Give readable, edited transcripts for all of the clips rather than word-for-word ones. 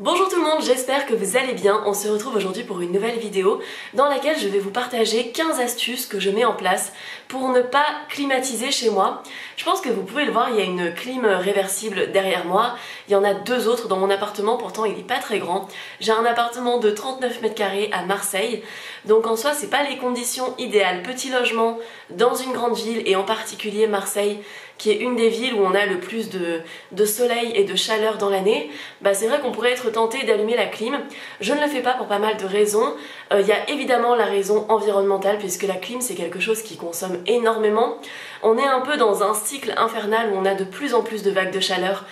Bonjour tout le monde, j'espère que vous allez bien. On se retrouve aujourd'hui pour une nouvelle vidéo dans laquelle je vais vous partager 15 astuces que je mets en place pour ne pas climatiser chez moi. Je pense que vous pouvez le voir, il y a une clim réversible derrière moi. Il y en a deux autres dans mon appartement, pourtant il n'est pas très grand. J'ai un appartement de 39 mètres carrés à Marseille, donc en soi c'est pas les conditions idéales. Petit logement dans une grande ville et en particulier Marseille, qui est une des villes où on a le plus de soleil et de chaleur dans l'année, c'est vrai qu'on pourrait être tenté d'allumer la clim. Je ne le fais pas pour pas mal de raisons. Il y a évidemment la raison environnementale, puisque la clim c'est quelque chose qui consomme énormément. On est un peu dans un cycle infernal où on a de plus en plus de vagues de chaleur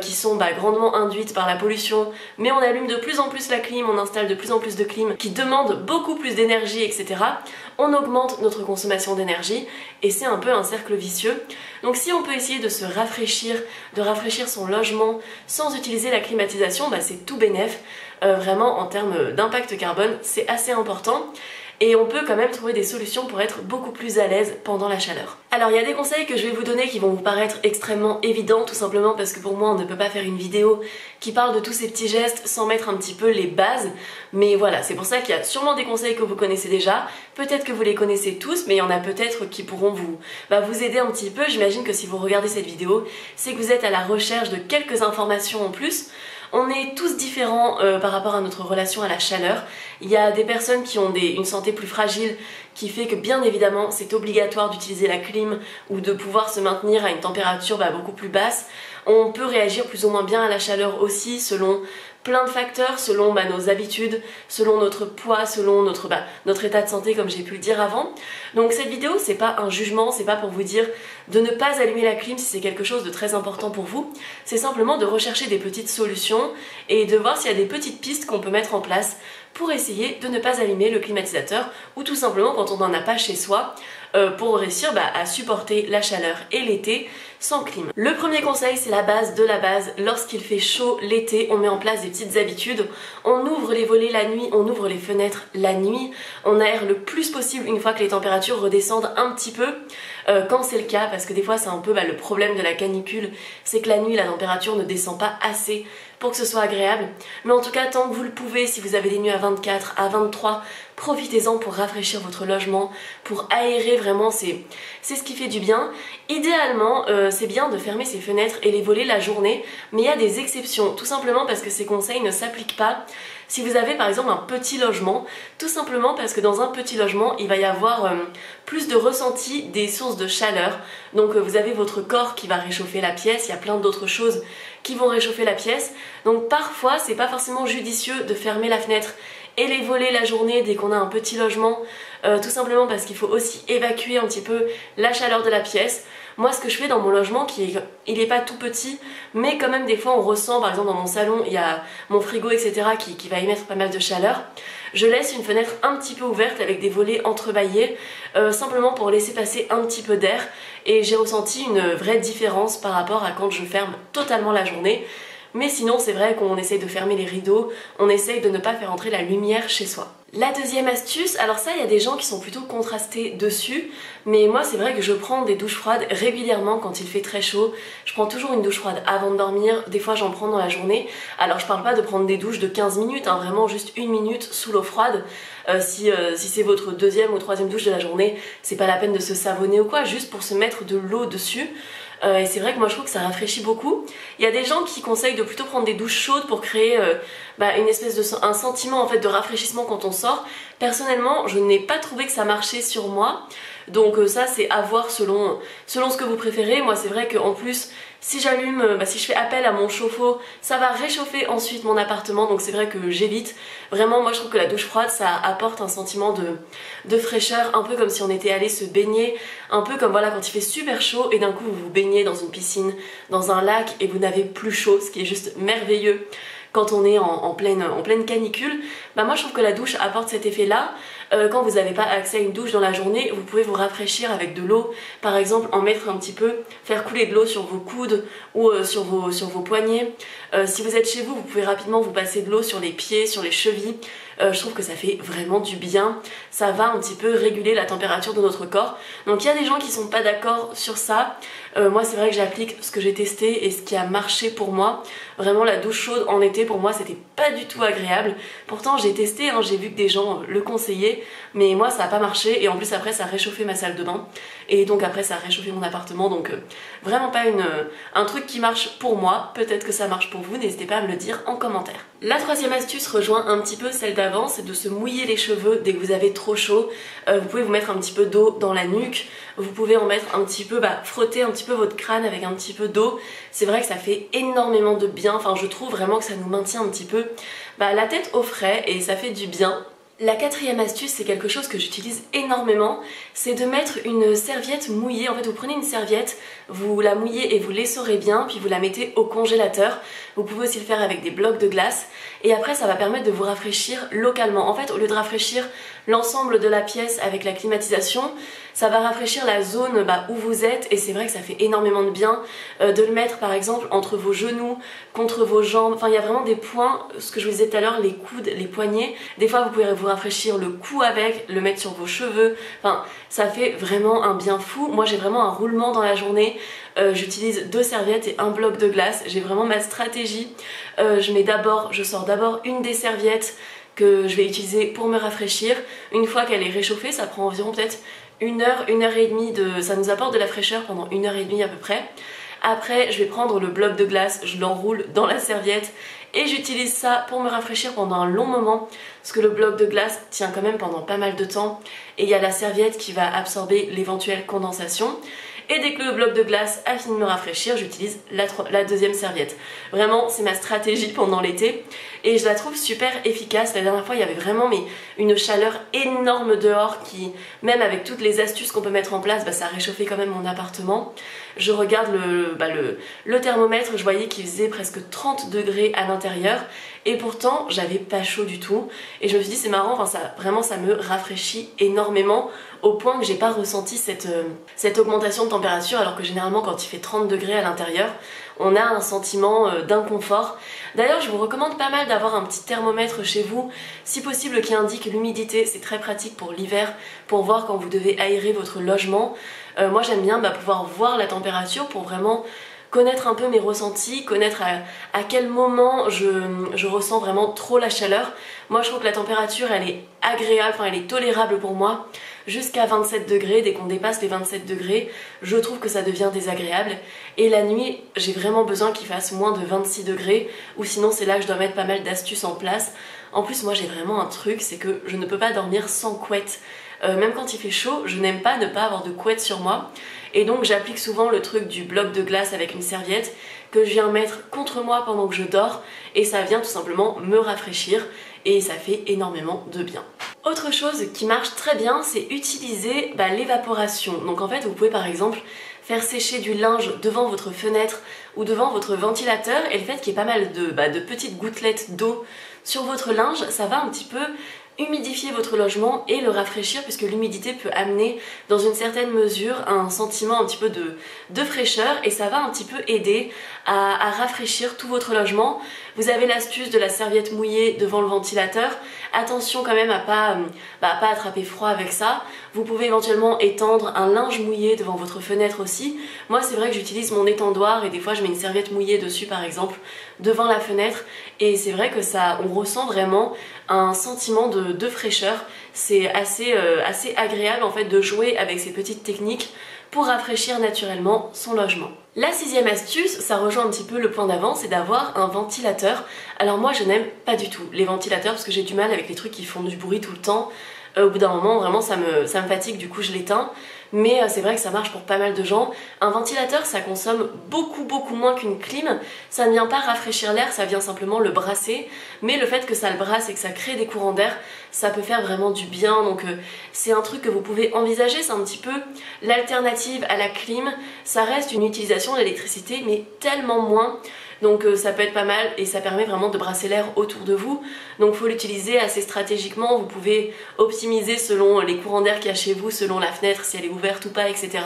qui sont grandement induites par la pollution, mais on allume de plus en plus la clim, on installe de plus en plus de clim qui demandent beaucoup plus d'énergie, etc. On augmente notre consommation d'énergie et c'est un peu un cercle vicieux. Donc si on peut essayer de se rafraîchir, de rafraîchir son logement sans utiliser la climatisation, c'est tout bénef. Vraiment en termes d'impact carbone, c'est assez important. Et on peut quand même trouver des solutions pour être beaucoup plus à l'aise pendant la chaleur. Alors il y a des conseils que je vais vous donner qui vont vous paraître extrêmement évidents, tout simplement parce que pour moi on ne peut pas faire une vidéo qui parle de tous ces petits gestes sans mettre un petit peu les bases. Mais voilà, c'est pour ça qu'il y a sûrement des conseils que vous connaissez déjà, peut-être que vous les connaissez tous, mais il y en a peut-être qui pourront vous aider un petit peu. J'imagine que si vous regardez cette vidéo, c'est que vous êtes à la recherche de quelques informations en plus. On est tous différents par rapport à notre relation à la chaleur. Il y a des personnes qui ont une santé plus fragile, qui fait que bien évidemment c'est obligatoire d'utiliser la clim ou de pouvoir se maintenir à une température beaucoup plus basse. On peut réagir plus ou moins bien à la chaleur aussi selon plein de facteurs, selon nos habitudes, selon notre poids, selon notre état de santé comme j'ai pu le dire avant. Donc cette vidéo c'est pas un jugement, c'est pas pour vous dire de ne pas allumer la clim si c'est quelque chose de très important pour vous. C'est simplement de rechercher des petites solutions et de voir s'il y a des petites pistes qu'on peut mettre en place pour essayer de ne pas allumer le climatisateur ou tout simplement quand on n'en a pas chez soi pour réussir à supporter la chaleur et l'été sans clim. Le premier conseil, c'est la base de la base. Lorsqu'il fait chaud l'été, on met en place des petites habitudes. On ouvre les volets la nuit, on ouvre les fenêtres la nuit, on aère le plus possible une fois que les températures redescendent un petit peu, quand c'est le cas, parce que des fois c'est un peu le problème de la canicule, c'est que la nuit la température ne descend pas assez pour que ce soit agréable. Mais en tout cas, tant que vous le pouvez, si vous avez des nuits à 24, à 23, profitez-en pour rafraîchir votre logement, pour aérer vraiment, c'est ce qui fait du bien. Idéalement, c'est bien de fermer ses fenêtres et les volets la journée, mais il y a des exceptions, tout simplement parce que ces conseils ne s'appliquent pas si vous avez par exemple un petit logement, tout simplement parce que dans un petit logement, il va y avoir plus de ressenti des sources de chaleur. Donc vous avez votre corps qui va réchauffer la pièce, il y a plein d'autres choses qui vont réchauffer la pièce. Donc parfois, c'est pas forcément judicieux de fermer la fenêtre et les volets la journée dès qu'on a un petit logement, tout simplement parce qu'il faut aussi évacuer un petit peu la chaleur de la pièce. Moi ce que je fais dans mon logement, il est pas tout petit, mais quand même des fois on ressent, par exemple dans mon salon, il y a mon frigo etc. qui va émettre pas mal de chaleur. Je laisse une fenêtre un petit peu ouverte avec des volets entrebâillés, simplement pour laisser passer un petit peu d'air, et j'ai ressenti une vraie différence par rapport à quand je ferme totalement la journée. Mais sinon c'est vrai qu'on essaye de fermer les rideaux, on essaye de ne pas faire entrer la lumière chez soi. La deuxième astuce, alors ça il y a des gens qui sont plutôt contrastés dessus, mais moi c'est vrai que je prends des douches froides régulièrement quand il fait très chaud. Je prends toujours une douche froide avant de dormir, des fois j'en prends dans la journée. Alors je parle pas de prendre des douches de 15 minutes, vraiment juste une minute sous l'eau froide. Si c'est votre deuxième ou troisième douche de la journée, c'est pas la peine de se savonner ou quoi, juste pour se mettre de l'eau dessus. Et c'est vrai que moi je trouve que ça rafraîchit beaucoup. Il y a des gens qui conseillent de plutôt prendre des douches chaudes pour créer une espèce un sentiment en fait de rafraîchissement quand on sort. Personnellement, je n'ai pas trouvé que ça marchait sur moi. Donc ça c'est à voir selon ce que vous préférez. Moi c'est vrai qu'en plus si j'allume, si je fais appel à mon chauffe-eau, ça va réchauffer ensuite mon appartement, donc c'est vrai que j'évite. Vraiment moi je trouve que la douche froide ça apporte un sentiment de fraîcheur, un peu comme si on était allé se baigner, un peu comme quand il fait super chaud et d'un coup vous vous baignez dans une piscine, dans un lac et vous n'avez plus chaud, ce qui est juste merveilleux. Quand on est en pleine canicule, moi je trouve que la douche apporte cet effet là. Quand vous n'avez pas accès à une douche dans la journée, vous pouvez vous rafraîchir avec de l'eau, par exemple en mettre un petit peu, faire couler de l'eau sur vos coudes ou sur vos poignets. Si vous êtes chez vous, vous pouvez rapidement vous passer de l'eau sur les pieds, sur les chevilles. Je trouve que ça fait vraiment du bien, ça va un petit peu réguler la température de notre corps. Donc il y a des gens qui sont pas d'accord sur ça. Moi c'est vrai que j'applique ce que j'ai testé et ce qui a marché pour moi. Vraiment la douche chaude en été pour moi c'était pas du tout agréable. Pourtant j'ai testé, hein, j'ai vu que des gens le conseillaient, mais moi ça a pas marché et en plus après ça a réchauffé ma salle de bain et donc après ça a réchauffé mon appartement, donc vraiment pas un truc qui marche pour moi. Peut-être que ça marche pour vous, n'hésitez pas à me le dire en commentaire. La troisième astuce rejoint un petit peu celle d'avant, c'est de se mouiller les cheveux dès que vous avez trop chaud. Vous pouvez vous mettre un petit peu d'eau dans la nuque, vous pouvez en mettre un petit peu, frotter un petit peu votre crâne avec un petit peu d'eau. C'est vrai que ça fait énormément de bien, enfin je trouve vraiment que ça nous maintient un petit peu la tête au frais et ça fait du bien. La quatrième astuce, c'est quelque chose que j'utilise énormément, c'est de mettre une serviette mouillée. En fait, vous prenez une serviette, vous la mouillez et vous l'essorez bien, puis vous la mettez au congélateur. Vous pouvez aussi le faire avec des blocs de glace et après ça va permettre de vous rafraîchir localement. En fait, au lieu de rafraîchir l'ensemble de la pièce avec la climatisation, ça va rafraîchir la zone où vous êtes et c'est vrai que ça fait énormément de bien de le mettre par exemple entre vos genoux, contre vos jambes. Enfin, il y a vraiment des points, ce que je vous disais tout à l'heure, les coudes, les poignets. Des fois, vous pouvez vous rafraîchir le cou avec, le mettre sur vos cheveux. Enfin, ça fait vraiment un bien fou. Moi, j'ai vraiment un roulement dans la journée. J'utilise 2 serviettes et un bloc de glace. J'ai vraiment ma stratégie. Je sors d'abord une des serviettes que je vais utiliser pour me rafraîchir. Une fois qu'elle est réchauffée, ça prend environ peut-être 1 heure, 1 heure et demie ça nous apporte de la fraîcheur pendant 1 heure et demie à peu près. Après, je vais prendre le bloc de glace, je l'enroule dans la serviette et j'utilise ça pour me rafraîchir pendant un long moment parce que le bloc de glace tient quand même pendant pas mal de temps et il y a la serviette qui va absorber l'éventuelle condensation. Et dès que le bloc de glace a fini de me rafraîchir, j'utilise la deuxième serviette. Vraiment, c'est ma stratégie pendant l'été et je la trouve super efficace. La dernière fois, il y avait vraiment une chaleur énorme dehors qui, même avec toutes les astuces qu'on peut mettre en place, ça réchauffait quand même mon appartement. Je regarde le thermomètre, je voyais qu'il faisait presque 30 degrés à l'intérieur et pourtant, j'avais pas chaud du tout. Et je me suis dit, c'est marrant, enfin, ça me rafraîchit énormément au point que j'ai pas ressenti cette augmentation de température alors que généralement quand il fait 30 degrés à l'intérieur on a un sentiment d'inconfort. D'ailleurs je vous recommande pas mal d'avoir un petit thermomètre chez vous, si possible qui indique l'humidité, c'est très pratique pour l'hiver pour voir quand vous devez aérer votre logement. Moi j'aime bien pouvoir voir la température pour vraiment connaître un peu mes ressentis, connaître à quel moment je ressens vraiment trop la chaleur. Moi je trouve que la température elle est agréable, enfin elle est tolérable pour moi jusqu'à 27 degrés. Dès qu'on dépasse les 27 degrés, je trouve que ça devient désagréable. Et la nuit, j'ai vraiment besoin qu'il fasse moins de 26 degrés ou sinon c'est là que je dois mettre pas mal d'astuces en place. En plus moi j'ai vraiment un truc, c'est que je ne peux pas dormir sans couette. Même quand il fait chaud, je n'aime pas ne pas avoir de couette sur moi. Et donc j'applique souvent le truc du bloc de glace avec une serviette que je viens mettre contre moi pendant que je dors et ça vient tout simplement me rafraîchir et ça fait énormément de bien. Autre chose qui marche très bien, c'est utiliser l'évaporation. Donc en fait vous pouvez par exemple faire sécher du linge devant votre fenêtre ou devant votre ventilateur et le fait qu'il y ait pas mal de petites gouttelettes d'eau sur votre linge, ça va un petit peu humidifier votre logement et le rafraîchir puisque l'humidité peut amener dans une certaine mesure un sentiment un petit peu de fraîcheur et ça va un petit peu aider à rafraîchir tout votre logement. Vous avez l'astuce de la serviette mouillée devant le ventilateur. Attention quand même à pas attraper froid avec ça. Vous pouvez éventuellement étendre un linge mouillé devant votre fenêtre aussi. Moi c'est vrai que j'utilise mon étendoir et des fois je mets une serviette mouillée dessus par exemple devant la fenêtre et c'est vrai que on ressent vraiment un sentiment de fraîcheur. C'est assez agréable en fait de jouer avec ces petites techniques pour rafraîchir naturellement son logement. La 6e astuce, ça rejoint un petit peu le point d'avant, c'est d'avoir un ventilateur. Alors moi je n'aime pas du tout les ventilateurs parce que j'ai du mal avec les trucs qui font du bruit tout le temps. Au bout d'un moment vraiment ça me fatigue, du coup je l'éteins. Mais c'est vrai que ça marche pour pas mal de gens. Un ventilateur ça consomme beaucoup moins qu'une clim. Ça ne vient pas rafraîchir l'air, ça vient simplement le brasser. Mais le fait que ça le brasse et que ça crée des courants d'air, ça peut faire vraiment du bien. Donc c'est un truc que vous pouvez envisager, c'est un petit peu l'alternative à la clim. Ça reste une utilisation de l'électricité mais tellement moins. Donc ça peut être pas mal et ça permet vraiment de brasser l'air autour de vous. Donc il faut l'utiliser assez stratégiquement, vous pouvez optimiser selon les courants d'air qu'il y a chez vous, selon la fenêtre, si elle est ouverte ou pas, etc.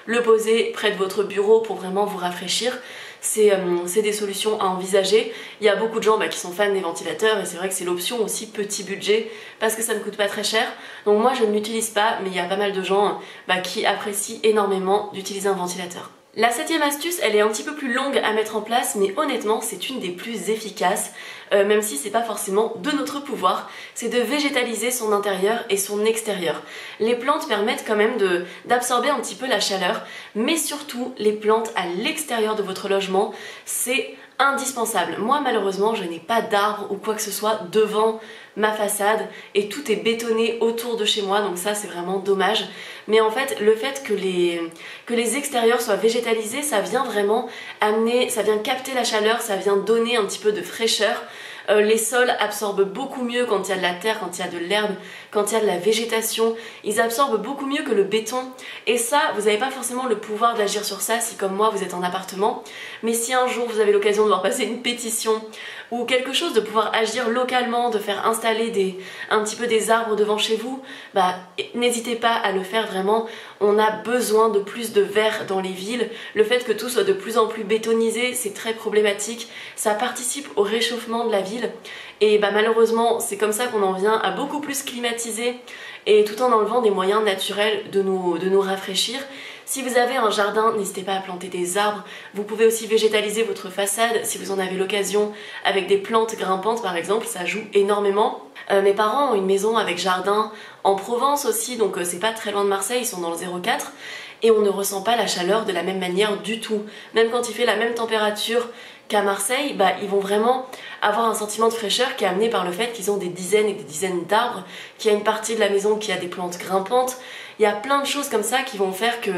Le poser près de votre bureau pour vraiment vous rafraîchir. C'est des solutions à envisager. Il y a beaucoup de gens qui sont fans des ventilateurs et c'est vrai que c'est l'option aussi petit budget parce que ça ne coûte pas très cher. Donc moi je ne l'utilise pas, mais il y a pas mal de gens qui apprécient énormément d'utiliser un ventilateur. La 7e astuce, elle est un petit peu plus longue à mettre en place, mais honnêtement, c'est une des plus efficaces, même si c'est pas forcément de notre pouvoir, c'est de végétaliser son intérieur et son extérieur. Les plantes permettent quand même d'absorber un petit peu la chaleur, mais surtout, les plantes à l'extérieur de votre logement, c'est indispensable. Moi, malheureusement, je n'ai pas d'arbres ou quoi que ce soit devant ma façade et tout est bétonné autour de chez moi, donc ça c'est vraiment dommage. Mais en fait, le fait que les extérieurs soient végétalisés, ça vient vraiment amener, ça vient capter la chaleur, ça vient donner un petit peu de fraîcheur. Les sols absorbent beaucoup mieux quand il y a de la terre, quand il y a de l'herbe, quand il y a de la végétation. Ils absorbent beaucoup mieux que le béton. Et ça, vous n'avez pas forcément le pouvoir d'agir sur ça si comme moi vous êtes en appartement. Mais si un jour vous avez l'occasion de voir passer une pétition ou quelque chose, de pouvoir agir localement, de faire installer un petit peu des arbres devant chez vous, n'hésitez pas à le faire vraiment. On a besoin de plus de verre dans les villes. Le fait que tout soit de plus en plus bétonisé, c'est très problématique. Ça participe au réchauffement de la ville. Et malheureusement, c'est comme ça qu'on en vient à beaucoup plus climatiser et tout en enlevant des moyens naturels de nous rafraîchir. Si vous avez un jardin, n'hésitez pas à planter des arbres. Vous pouvez aussi végétaliser votre façade si vous en avez l'occasion avec des plantes grimpantes par exemple, ça joue énormément. Mes parents ont une maison avec jardin en Provence aussi, donc c'est pas très loin de Marseille, ils sont dans le 04 et on ne ressent pas la chaleur de la même manière du tout. Même quand il fait la même température qu'à Marseille, ils vont vraiment avoir un sentiment de fraîcheur qui est amené par le fait qu'ils ont des dizaines et des dizaines d'arbres, qu'il y a une partie de la maison qui a des plantes grimpantes. Il y a plein de choses comme ça qui vont faire que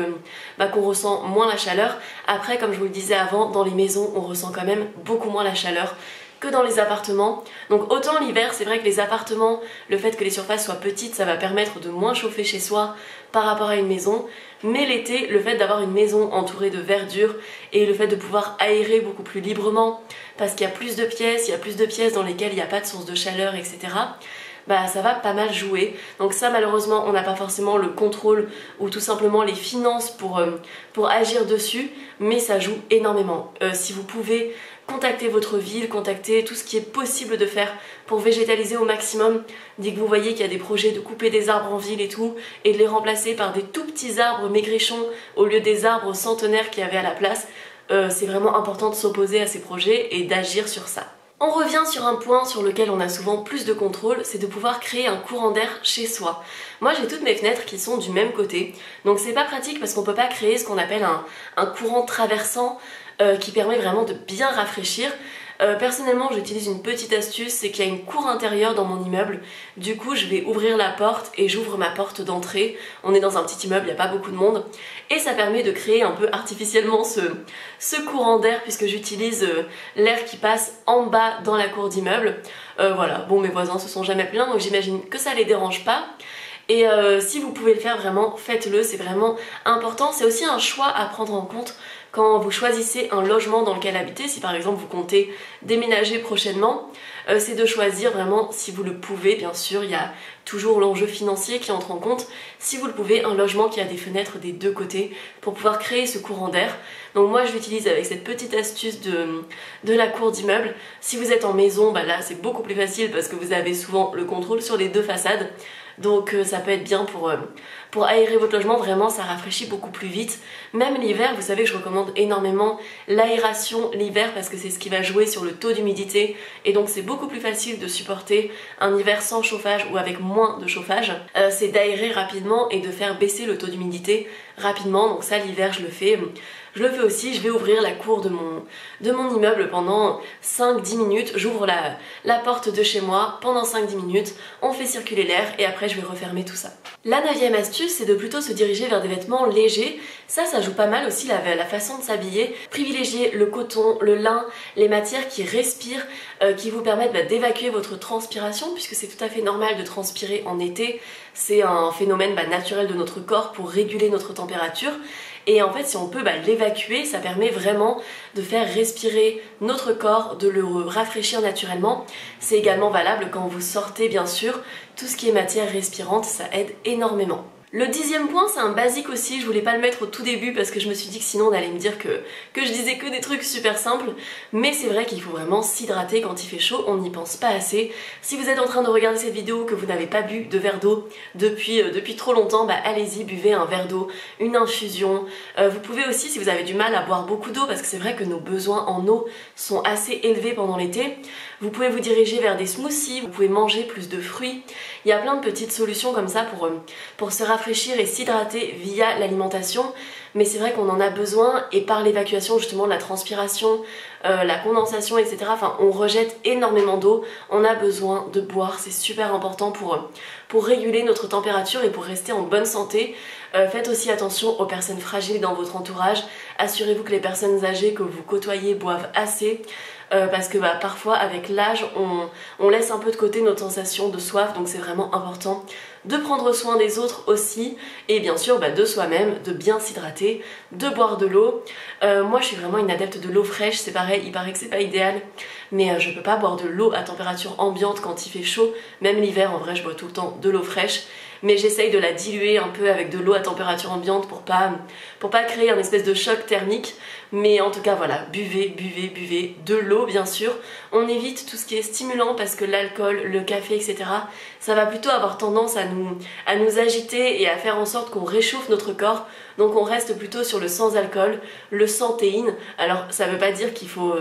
qu'on ressent moins la chaleur. Après, comme je vous le disais avant, dans les maisons, on ressent quand même beaucoup moins la chaleur que dans les appartements. Donc autant l'hiver, c'est vrai que les appartements, le fait que les surfaces soient petites, ça va permettre de moins chauffer chez soi par rapport à une maison. Mais l'été, le fait d'avoir une maison entourée de verdure et le fait de pouvoir aérer beaucoup plus librement, parce qu'il y a plus de pièces, dans lesquelles il n'y a pas de source de chaleur, etc., ça va pas mal jouer. Donc ça, malheureusement, on n'a pas forcément le contrôle ou tout simplement les finances pour agir dessus, mais ça joue énormément. Si vous pouvez contacter votre ville, contacter tout ce qui est possible de faire pour végétaliser au maximum. Dès que vous voyez qu'il y a des projets de couper des arbres en ville et tout, et de les remplacer par des tout petits arbres maigrichons au lieu des arbres centenaires qu'il y avait à la place, c'est vraiment important de s'opposer à ces projets et d'agir sur ça. On revient sur un point sur lequel on a souvent plus de contrôle, c'est de pouvoir créer un courant d'air chez soi. Moi j'ai toutes mes fenêtres qui sont du même côté, donc c'est pas pratique parce qu'on peut pas créer ce qu'on appelle un courant traversant qui permet vraiment de bien rafraîchir. Personnellement j'utilise une petite astuce, c'est qu'il y a une cour intérieure dans mon immeuble. Du coup je vais ouvrir la porte et j'ouvre ma porte d'entrée. On est dans un petit immeuble, il n'y a pas beaucoup de monde. Et ça permet de créer un peu artificiellement ce courant d'air puisque j'utilise l'air qui passe en bas dans la cour d'immeuble. Voilà, bon mes voisins se sont jamais plaints donc j'imagine que ça les dérange pas. Et si vous pouvez le faire vraiment, faites-le, c'est vraiment important. C'est aussi un choix à prendre en compte quand vous choisissez un logement dans lequel habiter. Si par exemple vous comptez déménager prochainement, c'est de choisir vraiment, si vous le pouvez, bien sûr, il y a toujours l'enjeu financier qui entre en compte, si vous le pouvez, un logement qui a des fenêtres des deux côtés pour pouvoir créer ce courant d'air. Donc moi je l'utilise avec cette petite astuce de la cour d'immeuble. Si vous êtes en maison, là c'est beaucoup plus facile parce que vous avez souvent le contrôle sur les deux façades. Donc ça peut être bien pour aérer votre logement, vraiment ça rafraîchit beaucoup plus vite. Même l'hiver, vous savez que je recommande énormément l'aération l'hiver parce que c'est ce qui va jouer sur le taux d'humidité et donc c'est beaucoup plus facile de supporter un hiver sans chauffage ou avec moins de chauffage. C'est d'aérer rapidement et de faire baisser le taux d'humidité rapidement, donc ça l'hiver je le fais. Je le fais aussi, je vais ouvrir la cour de mon immeuble pendant 5-10 minutes, j'ouvre la porte de chez moi pendant 5-10 minutes, on fait circuler l'air et après je vais refermer tout ça. La 9e astuce, c'est de plutôt se diriger vers des vêtements légers. Ça joue pas mal aussi la façon de s'habiller. Privilégier le coton, le lin, les matières qui respirent, qui vous permettent d'évacuer votre transpiration puisque c'est tout à fait normal de transpirer en été. C'est un phénomène naturel de notre corps pour réguler notre température. et en fait si on peut l'évacuer, ça permet vraiment de faire respirer notre corps, de le rafraîchir naturellement. C'est également valable quand vous sortez bien sûr, tout ce qui est matière respirante, ça aide énormément. Le 10e point, c'est un basique aussi, je voulais pas le mettre au tout début parce que je me suis dit que sinon on allait me dire que je disais que des trucs super simples, mais c'est vrai qu'il faut vraiment s'hydrater quand il fait chaud, on n'y pense pas assez. Si vous êtes en train de regarder cette vidéo, que vous n'avez pas bu de verre d'eau depuis trop longtemps, allez-y, buvez un verre d'eau, une infusion. Vous pouvez aussi, si vous avez du mal à boire beaucoup d'eau, parce que c'est vrai que nos besoins en eau sont assez élevés pendant l'été, vous pouvez vous diriger vers des smoothies, vous pouvez manger plus de fruits. Il y a plein de petites solutions comme ça pour se rafraîchir et s'hydrater via l'alimentation, mais c'est vrai qu'on en a besoin et par l'évacuation justement de la transpiration, la condensation, etc. Enfin, on rejette énormément d'eau, on a besoin de boire, c'est super important pour réguler notre température et pour rester en bonne santé. Faites aussi attention aux personnes fragiles dans votre entourage, assurez-vous que les personnes âgées que vous côtoyez boivent assez. Parce que parfois avec l'âge on laisse un peu de côté notre sensation de soif, donc c'est vraiment important de prendre soin des autres aussi et bien sûr de soi-même, de bien s'hydrater, de boire de l'eau. Moi je suis vraiment une adepte de l'eau fraîche, c'est pareil, il paraît que c'est pas idéal mais je peux pas boire de l'eau à température ambiante quand il fait chaud, même l'hiver en vrai je bois tout le temps de l'eau fraîche, mais j'essaye de la diluer un peu avec de l'eau à température ambiante pour pas créer un espèce de choc thermique. Mais en tout cas voilà, buvez de l'eau bien sûr. On évite tout ce qui est stimulant parce que l'alcool, le café, etc. ça va plutôt avoir tendance à nous agiter et à faire en sorte qu'on réchauffe notre corps. Donc on reste plutôt sur le sans alcool, le sans théine. Alors ça veut pas dire qu'il faut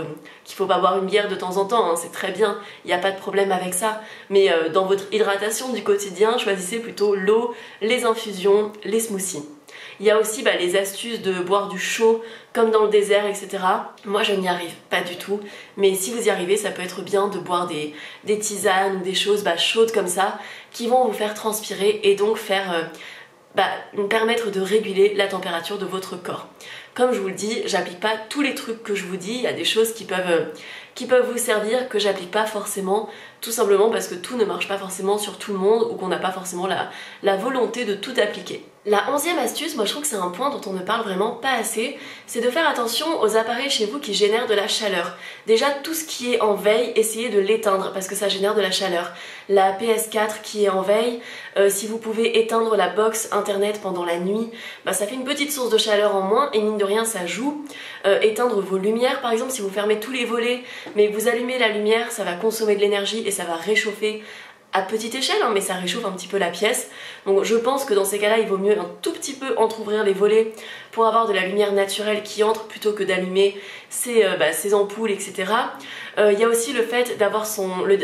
pas boire une bière de temps en temps, hein, c'est très bien, il n'y a pas de problème avec ça. Mais dans votre hydratation du quotidien, choisissez plutôt l'eau, les infusions, les smoothies. Il y a aussi les astuces de boire du chaud comme dans le désert, etc. Moi je n'y arrive pas du tout, mais si vous y arrivez, ça peut être bien de boire des tisanes ou des choses chaudes comme ça qui vont vous faire transpirer et donc permettre de réguler la température de votre corps. Comme je vous le dis, j'applique pas tous les trucs que je vous dis, il y a des choses qui peuvent vous servir que j'applique pas forcément, tout simplement parce que tout ne marche pas forcément sur tout le monde ou qu'on n'a pas forcément la volonté de tout appliquer. La 11e astuce, moi je trouve que c'est un point dont on ne parle vraiment pas assez, c'est de faire attention aux appareils chez vous qui génèrent de la chaleur. Déjà tout ce qui est en veille, essayez de l'éteindre parce que ça génère de la chaleur. La PS4 qui est en veille, si vous pouvez éteindre la box internet pendant la nuit, ça fait une petite source de chaleur en moins et mine de rien ça joue. Éteindre vos lumières par exemple, si vous fermez tous les volets mais vous allumez la lumière, ça va consommer de l'énergie et ça va réchauffer à petite échelle, mais ça réchauffe un petit peu la pièce. Donc je pense que dans ces cas-là, il vaut mieux un tout petit peu entrouvrir les volets pour avoir de la lumière naturelle qui entre plutôt que d'allumer ces ampoules, etc. Il y a aussi le fait d'avoir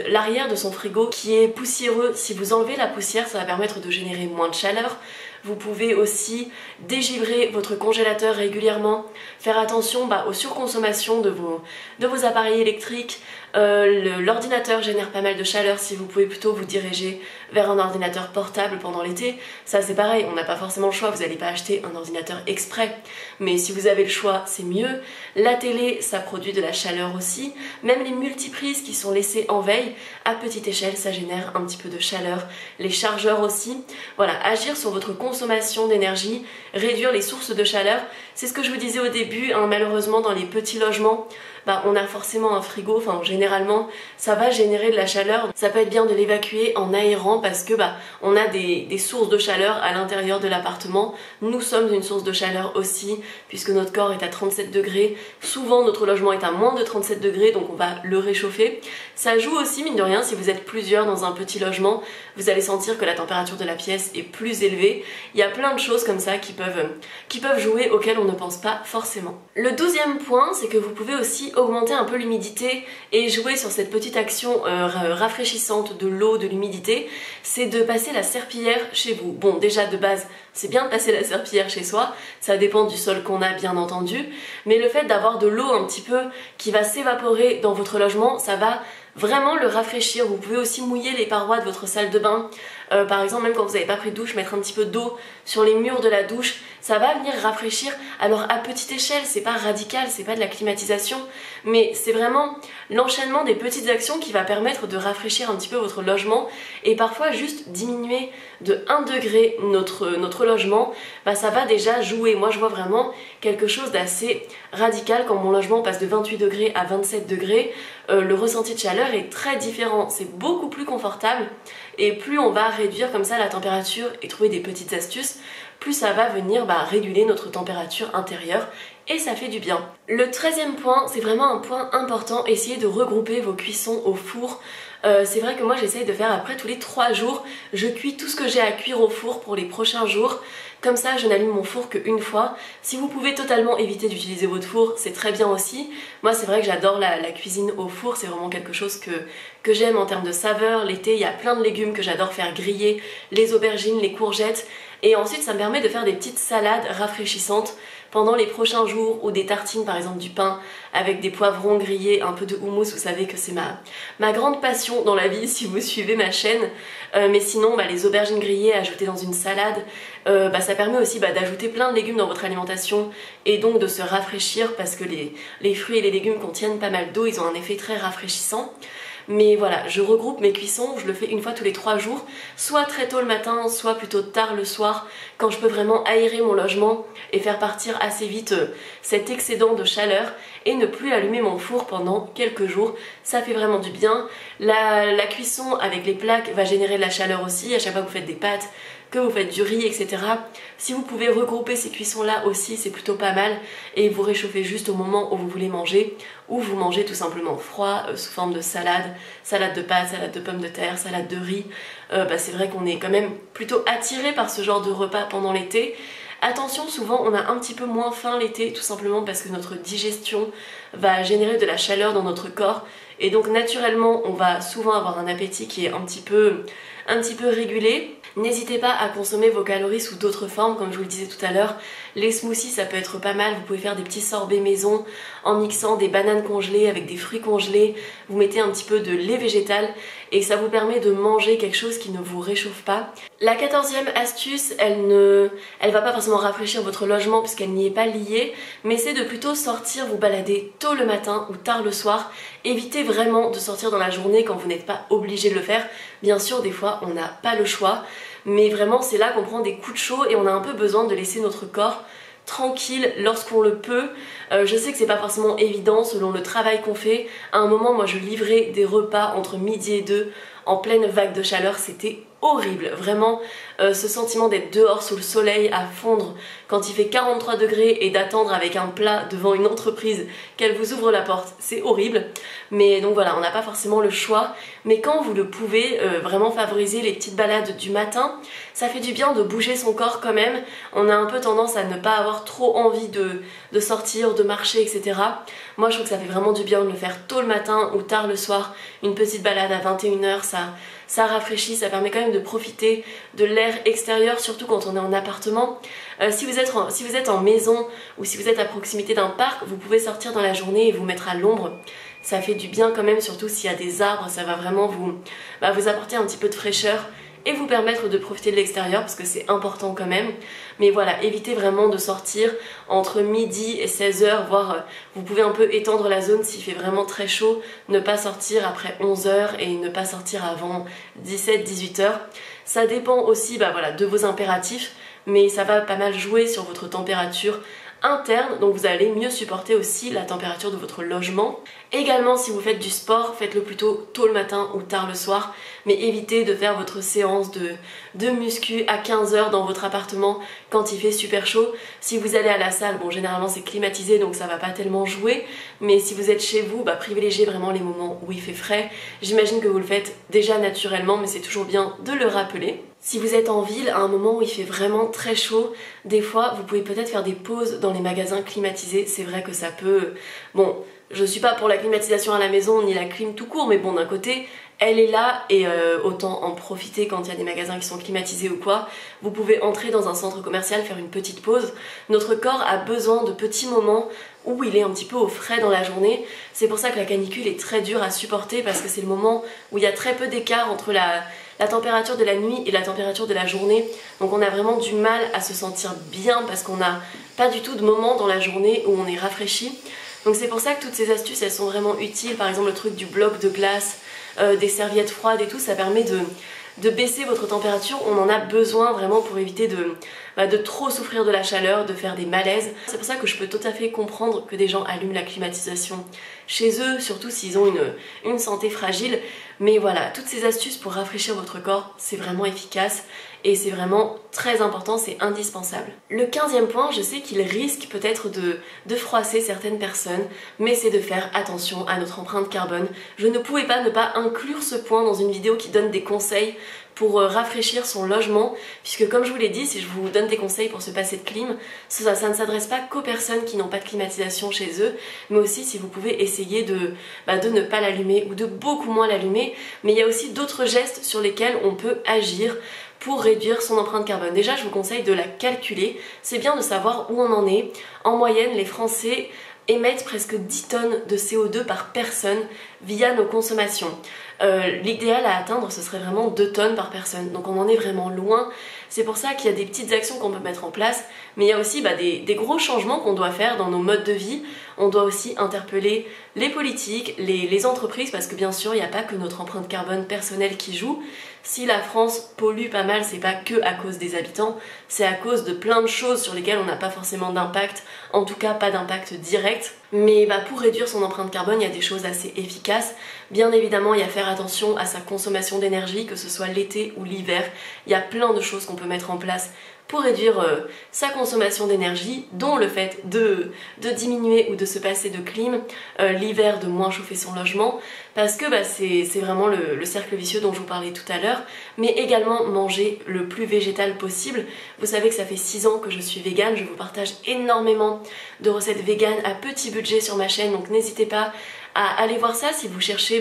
l'arrière de son frigo qui est poussiéreux. Si vous enlevez la poussière, ça va permettre de générer moins de chaleur. Vous pouvez aussi dégivrer votre congélateur régulièrement, faire attention aux surconsommations de vos appareils électriques. L'ordinateur génère pas mal de chaleur, si vous pouvez plutôt vous diriger vers un ordinateur portable pendant l'été. Ça c'est pareil, on n'a pas forcément le choix, vous n'allez pas acheter un ordinateur exprès, mais si vous avez le choix c'est mieux. La télé ça produit de la chaleur aussi, même les multiprises qui sont laissées en veille, à petite échelle ça génère un petit peu de chaleur. Les chargeurs aussi, voilà, agir sur votre consommation d'énergie, réduire les sources de chaleur, c'est ce que je vous disais au début, malheureusement dans les petits logements, on a forcément un frigo, généralement ça va générer de la chaleur. Ça peut être bien de l'évacuer en aérant parce que on a des sources de chaleur à l'intérieur de l'appartement. Nous sommes une source de chaleur aussi puisque notre corps est à 37 degrés. Souvent notre logement est à moins de 37 degrés donc on va le réchauffer. Ça joue aussi mine de rien, si vous êtes plusieurs dans un petit logement, vous allez sentir que la température de la pièce est plus élevée. Il y a plein de choses comme ça qui peuvent jouer auxquelles on ne pense pas forcément. Le 12e point, c'est que vous pouvez aussi augmenter un peu l'humidité et jouer sur cette petite action rafraîchissante de l'eau, de l'humidité, c'est de passer la serpillière chez vous. Bon, déjà de base, c'est bien de passer la serpillière chez soi, ça dépend du sol qu'on a bien entendu, mais le fait d'avoir de l'eau un petit peu qui va s'évaporer dans votre logement, ça va vraiment le rafraîchir. Vous pouvez aussi mouiller les parois de votre salle de bain, Par exemple, même quand vous n'avez pas pris de douche, mettre un petit peu d'eau sur les murs de la douche, ça va venir rafraîchir. Alors à petite échelle, c'est pas radical, c'est pas de la climatisation, mais c'est vraiment l'enchaînement des petites actions qui va permettre de rafraîchir un petit peu votre logement, et parfois juste diminuer de 1 degré notre logement, bah ça va déjà jouer. Moi je vois vraiment quelque chose d'assez radical quand mon logement passe de 28 degrés à 27 degrés. Le ressenti de chaleur est très différent, c'est beaucoup plus confortable, et plus on va réduire comme ça la température et trouver des petites astuces, plus ça va venir réguler notre température intérieure, et ça fait du bien. Le 13e point, c'est vraiment un point important, essayez de regrouper vos cuissons au four. C'est vrai que moi j'essaye de faire après tous les 3 jours, je cuis tout ce que j'ai à cuire au four pour les prochains jours. Comme ça, je n'allume mon four qu'une fois. Si vous pouvez totalement éviter d'utiliser votre four, c'est très bien aussi. Moi, c'est vrai que j'adore la cuisine au four, c'est vraiment quelque chose que j'aime en termes de saveur. L'été, il y a plein de légumes que j'adore faire griller, les aubergines, les courgettes. Et ensuite, ça me permet de faire des petites salades rafraîchissantes pendant les prochains jours, ou des tartines, par exemple du pain avec des poivrons grillés, un peu de houmous. Vous savez que c'est ma grande passion dans la vie si vous suivez ma chaîne. Mais sinon, les aubergines grillées ajoutées dans une salade, ça permet aussi d'ajouter plein de légumes dans votre alimentation, et donc de se rafraîchir, parce que les fruits et les légumes contiennent pas mal d'eau, ils ont un effet très rafraîchissant. Mais voilà, je regroupe mes cuissons, je le fais une fois tous les 3 jours, soit très tôt le matin, soit plutôt tard le soir, quand je peux vraiment aérer mon logement et faire partir assez vite cet excédent de chaleur, et ne plus allumer mon four pendant quelques jours. Ça fait vraiment du bien. La cuisson avec les plaques va générer de la chaleur aussi, à chaque fois que vous faites des pâtes, que vous faites du riz, etc. Si vous pouvez regrouper ces cuissons-là aussi, c'est plutôt pas mal, et vous réchauffez juste au moment où vous voulez manger, ou vous mangez tout simplement froid, sous forme de salade, salade de pâtes, salade de pommes de terre, salade de riz. C'est vrai qu'on est quand même plutôt attiré par ce genre de repas pendant l'été. Attention, souvent on a un petit peu moins faim l'été, tout simplement parce que notre digestion va générer de la chaleur dans notre corps, et donc naturellement on va souvent avoir un appétit qui est un petit peu régulé. N'hésitez pas à consommer vos calories sous d'autres formes, comme je vous le disais tout à l'heure. Les smoothies, ça peut être pas mal. Vous pouvez faire des petits sorbets maison en mixant des bananes congelées avec des fruits congelés. Vous mettez un petit peu de lait végétal et ça vous permet de manger quelque chose qui ne vous réchauffe pas. La 14e astuce, elle va pas forcément rafraîchir votre logement puisqu'elle n'y est pas liée, mais c'est de plutôt sortir, vous balader tôt le matin ou tard le soir. Évitez vraiment de sortir dans la journée quand vous n'êtes pas obligé de le faire. Bien sûr, des fois, on n'a pas le choix, mais vraiment, c'est là qu'on prend des coups de chaud et on a un peu besoin de laisser notre corps tranquille lorsqu'on le peut. Je sais que c'est pas forcément évident selon le travail qu'on fait. À un moment, moi, je livrais des repas entre midi et 2 en pleine vague de chaleur, c'était horrible, vraiment ce sentiment d'être dehors sous le soleil à fondre quand il fait 43 degrés et d'attendre avec un plat devant une entreprise qu'elle vous ouvre la porte, c'est horrible. Mais donc voilà, on n'a pas forcément le choix, mais quand vous le pouvez, vraiment favoriser les petites balades du matin. Ça fait du bien de bouger son corps quand même. On a un peu tendance à ne pas avoir trop envie de sortir, de marcher, etc. Moi je trouve que ça fait vraiment du bien de le faire tôt le matin ou tard le soir. Une petite balade à 21 h, ça rafraîchit, ça permet quand même de profiter de l'air extérieur, surtout quand on est en appartement. Si vous êtes en maison ou si vous êtes à proximité d'un parc, vous pouvez sortir dans la journée et vous mettre à l'ombre. Ça fait du bien quand même, surtout s'il y a des arbres, ça va vraiment vous apporter un petit peu de fraîcheur et vous permettre de profiter de l'extérieur parce que c'est important quand même. Mais voilà, évitez vraiment de sortir entre midi et 16 h, voire vous pouvez un peu étendre la zone s'il fait vraiment très chaud, ne pas sortir après 11 h et ne pas sortir avant 17-18 h. Ça dépend aussi de vos impératifs, mais ça va pas mal jouer sur votre température interne, donc vous allez mieux supporter aussi la température de votre logement. Également, si vous faites du sport, faites-le plutôt tôt le matin ou tard le soir, mais évitez de faire votre séance de muscu à 15 h dans votre appartement quand il fait super chaud. Si vous allez à la salle, bon généralement c'est climatisé donc ça va pas tellement jouer, mais si vous êtes chez vous, privilégiez vraiment les moments où il fait frais. J'imagine que vous le faites déjà naturellement, mais c'est toujours bien de le rappeler. Si vous êtes en ville, à un moment où il fait vraiment très chaud, des fois vous pouvez peut-être faire des pauses dans les magasins climatisés. C'est vrai que ça peut... Bon, je suis pas pour la climatisation à la maison ni la clim tout court, mais bon, d'un côté, elle est là et autant en profiter quand il y a des magasins qui sont climatisés ou quoi. Vous pouvez entrer dans un centre commercial, faire une petite pause. Notre corps a besoin de petits moments où il est un petit peu au frais dans la journée. C'est pour ça que la canicule est très dure à supporter, parce que c'est le moment où il y a très peu d'écart entre la température de la nuit et la température de la journée. Donc on a vraiment du mal à se sentir bien parce qu'on n'a pas du tout de moment dans la journée où on est rafraîchi. Donc c'est pour ça que toutes ces astuces elles sont vraiment utiles. Par exemple le truc du bloc de glace, des serviettes froides et tout, ça permet de baisser votre température. On en a besoin vraiment pour éviter de trop souffrir de la chaleur, de faire des malaises. C'est pour ça que je peux tout à fait comprendre que des gens allument la climatisation chez eux, surtout s'ils ont une santé fragile. Mais voilà, toutes ces astuces pour rafraîchir votre corps, c'est vraiment efficace et c'est vraiment très important, c'est indispensable. Le 15e point, je sais qu'il risque peut-être de froisser certaines personnes, mais c'est de faire attention à notre empreinte carbone. Je ne pouvais pas ne pas inclure ce point dans une vidéo qui donne des conseils pour rafraîchir son logement, puisque comme je vous l'ai dit, si je vous donne des conseils pour se passer de clim, ça ne s'adresse pas qu'aux personnes qui n'ont pas de climatisation chez eux, mais aussi si vous pouvez essayer de ne pas l'allumer ou de beaucoup moins l'allumer. Mais il y a aussi d'autres gestes sur lesquels on peut agir pour réduire son empreinte carbone. Déjà, je vous conseille de la calculer, c'est bien de savoir où on en est. En moyenne, les Français émettent presque 10 tonnes de CO2 par personne via nos consommations. L'idéal à atteindre, ce serait vraiment 2 tonnes par personne. Donc on en est vraiment loin. C'est pour ça qu'il y a des petites actions qu'on peut mettre en place, mais il y a aussi des gros changements qu'on doit faire dans nos modes de vie. On doit aussi interpeller les politiques, les entreprises, parce que bien sûr, il n'y a pas que notre empreinte carbone personnelle qui joue. Si la France pollue pas mal, c'est pas que à cause des habitants, c'est à cause de plein de choses sur lesquelles on n'a pas forcément d'impact, en tout cas pas d'impact direct. Mais pour réduire son empreinte carbone, il y a des choses assez efficaces. Bien évidemment, il y a à faire attention à sa consommation d'énergie, que ce soit l'été ou l'hiver. Il y a plein de choses qu'on peut mettre en place pour réduire sa consommation d'énergie, dont le fait de diminuer ou de se passer de clim, l'hiver de moins chauffer son logement, parce que c'est vraiment le cercle vicieux dont je vous parlais tout à l'heure, mais également manger le plus végétal possible. Vous savez que ça fait 6 ans que je suis végane, je vous partage énormément de recettes véganes à petit budget sur ma chaîne, donc n'hésitez pas à aller voir ça si vous cherchez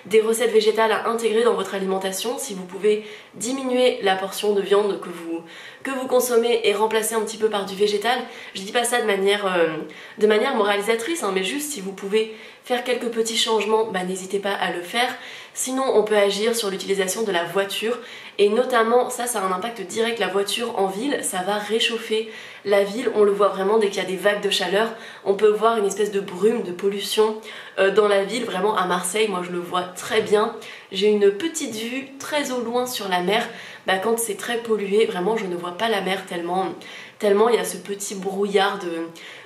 des recettes végétales à intégrer dans votre alimentation, si vous pouvez diminuer la portion de viande que vous consommez et remplacer un petit peu par du végétal. Je dis pas ça de manière moralisatrice, mais juste si vous pouvez faire quelques petits changements, n'hésitez pas à le faire. Sinon, on peut agir sur l'utilisation de la voiture et notamment, ça a un impact direct, la voiture en ville, ça va réchauffer la ville. On le voit vraiment dès qu'il y a des vagues de chaleur, on peut voir une espèce de brume, de pollution dans la ville, vraiment à Marseille, moi je le vois très bien. J'ai une petite vue très au loin sur la mer, quand c'est très pollué, vraiment je ne vois pas la mer tellement il y a ce petit brouillard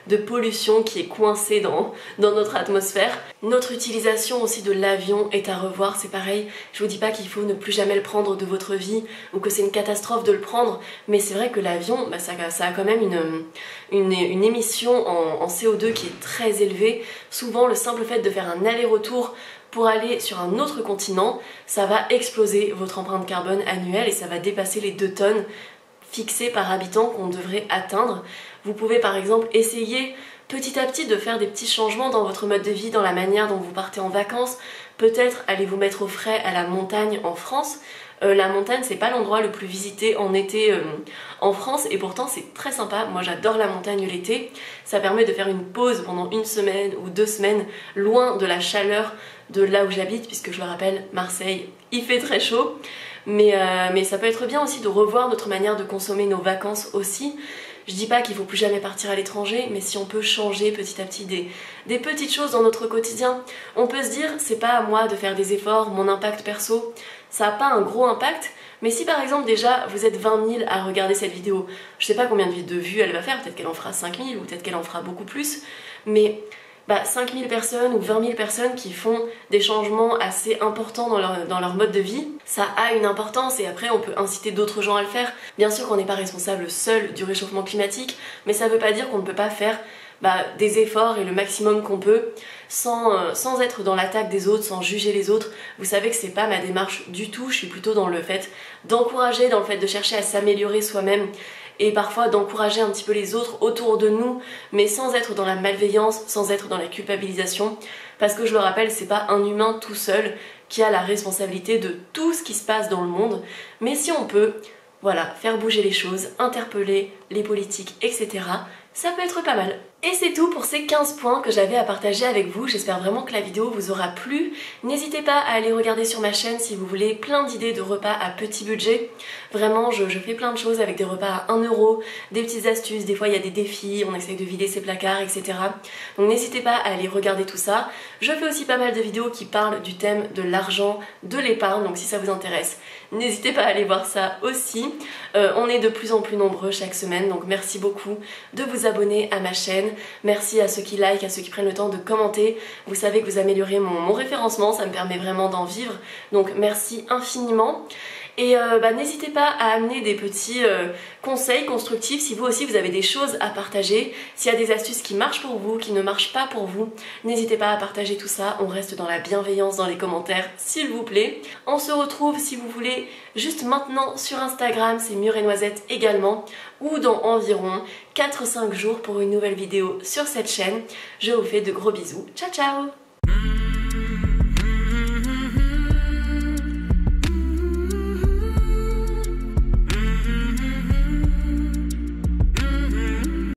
de pollution qui est coincé dans notre atmosphère. Notre utilisation aussi de l'avion est à revoir, c'est pareil, je vous dis pas qu'il faut ne plus jamais le prendre de votre vie ou que c'est une catastrophe de le prendre, mais c'est vrai que l'avion, ça a quand même une émission en CO2 qui est très élevée. Souvent le simple fait de faire un aller-retour pour aller sur un autre continent, ça va exploser votre empreinte carbone annuelle et ça va dépasser les 2 tonnes fixées par habitant qu'on devrait atteindre. Vous pouvez par exemple essayer petit à petit de faire des petits changements dans votre mode de vie, dans la manière dont vous partez en vacances. Peut-être allez vous mettre au frais à la montagne en France. La montagne, c'est pas l'endroit le plus visité en été en France et pourtant c'est très sympa. Moi j'adore la montagne l'été. Ça permet de faire une pause pendant 1 semaine ou 2 semaines loin de la chaleur de là où j'habite, puisque je le rappelle, Marseille, il fait très chaud. Mais ça peut être bien aussi de revoir notre manière de consommer nos vacances aussi. Je dis pas qu'il faut plus jamais partir à l'étranger, mais si on peut changer petit à petit des petites choses dans notre quotidien, on peut se dire c'est pas à moi de faire des efforts, mon impact perso, ça n'a pas un gros impact. Mais si par exemple déjà vous êtes 20 000 à regarder cette vidéo, je sais pas combien de vues elle va faire, peut-être qu'elle en fera 5 000 ou peut-être qu'elle en fera beaucoup plus, mais 5 000 personnes ou 20 000 personnes qui font des changements assez importants dans leur mode de vie, ça a une importance et après on peut inciter d'autres gens à le faire. Bien sûr qu'on n'est pas responsable seul du réchauffement climatique, mais ça veut pas dire qu'on ne peut pas faire des efforts et le maximum qu'on peut sans être dans l'attaque des autres, sans juger les autres. Vous savez que c'est pas ma démarche du tout, je suis plutôt dans le fait d'encourager, dans le fait de chercher à s'améliorer soi-même et parfois d'encourager un petit peu les autres autour de nous, mais sans être dans la malveillance, sans être dans la culpabilisation, parce que je le rappelle, c'est pas un humain tout seul qui a la responsabilité de tout ce qui se passe dans le monde, mais si on peut, faire bouger les choses, interpeller les politiques, etc., ça peut être pas mal. Et c'est tout pour ces 15 points que j'avais à partager avec vous. J'espère vraiment que la vidéo vous aura plu. N'hésitez pas à aller regarder sur ma chaîne si vous voulez plein d'idées de repas à petit budget. Vraiment, je fais plein de choses avec des repas à 1 euro, des petites astuces, des fois il y a des défis, on essaye de vider ses placards, etc. Donc n'hésitez pas à aller regarder tout ça. Je fais aussi pas mal de vidéos qui parlent du thème de l'argent, de l'épargne, donc si ça vous intéresse, n'hésitez pas à aller voir ça aussi. On est de plus en plus nombreux chaque semaine, donc merci beaucoup de vous abonner à ma chaîne. Merci à ceux qui like, à ceux qui prennent le temps de commenter. Vous savez que vous améliorez mon référencement, ça me permet vraiment d'en vivre. Donc merci infiniment. Et n'hésitez pas à amener des petits conseils constructifs si vous aussi vous avez des choses à partager. S'il y a des astuces qui marchent pour vous, qui ne marchent pas pour vous, n'hésitez pas à partager tout ça. On reste dans la bienveillance dans les commentaires, s'il vous plaît. On se retrouve, si vous voulez, juste maintenant sur Instagram, c'est Mûre et Noisette également, ou dans environ 4-5 jours pour une nouvelle vidéo sur cette chaîne. Je vous fais de gros bisous. Ciao ciao!